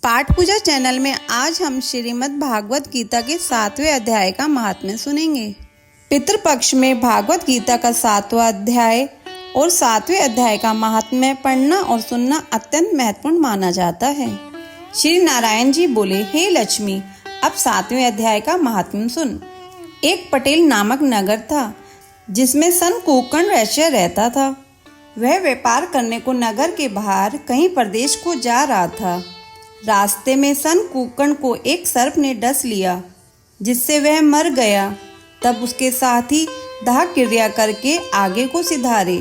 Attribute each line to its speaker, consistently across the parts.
Speaker 1: पाठ पूजा चैनल में आज हम श्रीमद् भागवत गीता के 7वें अध्याय का महात्म्य सुनेंगे। पितृपक्ष में भागवत गीता का 7वां अध्याय और 7वें अध्याय का महात्म्य पढ़ना और सुनना अत्यंत महत्वपूर्ण माना जाता है। श्री नारायण जी बोले, हे लक्ष्मी, अब 7वें अध्याय का महात्म्य सुन। एक पटेल नामक नगर था जिसमें सनकुकर्ण वैश्य रहता था। वह व्यापार करने को नगर के बाहर कहीं प्रदेश को जा रहा था। रास्ते में सनकुकर्ण को एक सर्प ने डस लिया, जिससे वह मर गया। तब उसके साथी दाह क्रिया करके आगे को सिधारे।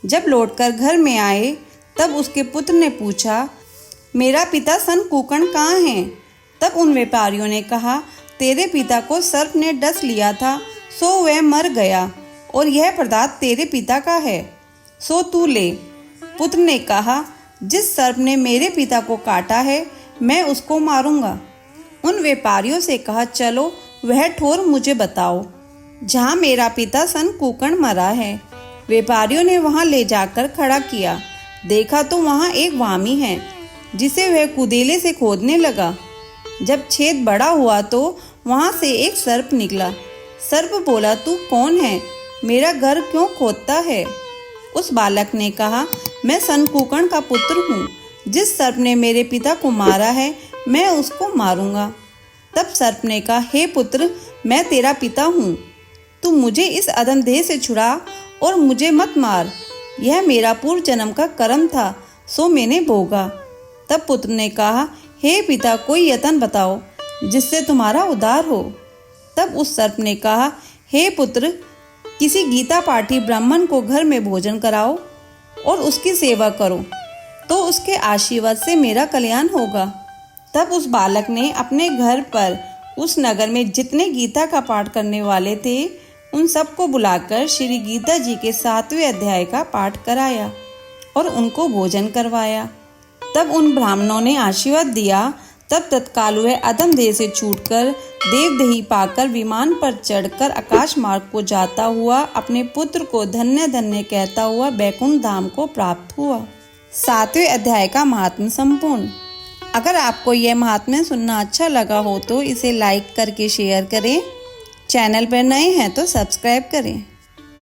Speaker 1: जब लौटकर घर में आए तब उसके पुत्र ने पूछा, मेरा पिता सनकुकर्ण कहाँ है? तब उन व्यापारियों ने कहा, तेरे पिता को सर्प ने डस लिया था, सो वह मर गया और यह पदार्थ तेरे पिता का है, सो तू ले। पुत्र ने कहा, जिस सर्प ने मेरे पिता को काटा है मैं उसको मारूंगा। उन व्यापारियों से कहा, चलो वह ठोर मुझे बताओ जहाँ मेरा पिता सनकुकर्ण मरा है। व्यापारियों ने वहाँ ले जाकर खड़ा किया। देखा तो वहाँ एक वामी है, जिसे वह कुदेले से खोदने लगा। जब छेद बड़ा हुआ तो वहाँ से एक सर्प निकला। सर्प बोला, तू कौन है? मेरा घर क्यों खोदता है? उस बालक ने कहा, मैं सनकुकर्ण का पुत्र हूँ। जिस सर्प ने मेरे पिता को मारा है मैं उसको मारूंगा। तब सर्प ने कहा, हे पुत्र, मैं तेरा पिता हूँ। तू मुझे इस अधम देह से छुड़ा और मुझे मत मार। यह मेरा पूर्व जन्म का कर्म था, सो मैंने भोगा। तब पुत्र ने कहा, हे पिता, कोई यतन बताओ जिससे तुम्हारा उद्धार हो। तब उस सर्प ने कहा, हे पुत्र, किसी गीता पाठी ब्राह्मण को घर में भोजन कराओ और उसकी सेवा करो, तो उसके आशीर्वाद से मेरा कल्याण होगा। तब उस बालक ने अपने घर पर उस नगर में जितने गीता का पाठ करने वाले थे उन सबको बुलाकर श्री गीता जी के 7वें अध्याय का पाठ कराया और उनको भोजन करवाया। तब उन ब्राह्मणों ने आशीर्वाद दिया। तब तत्काल वह अधम देह से छूटकर देवदेही पाकर विमान पर चढ़कर आकाश मार्ग को जाता हुआ अपने पुत्र को धन्य धन्य कहता हुआ बैकुंठ धाम को प्राप्त हुआ। 7वें अध्याय का महात्म्य संपूर्ण। अगर आपको यह महात्म्य सुनना अच्छा लगा हो तो इसे लाइक करके शेयर करें। चैनल पर नए हैं तो सब्सक्राइब करें।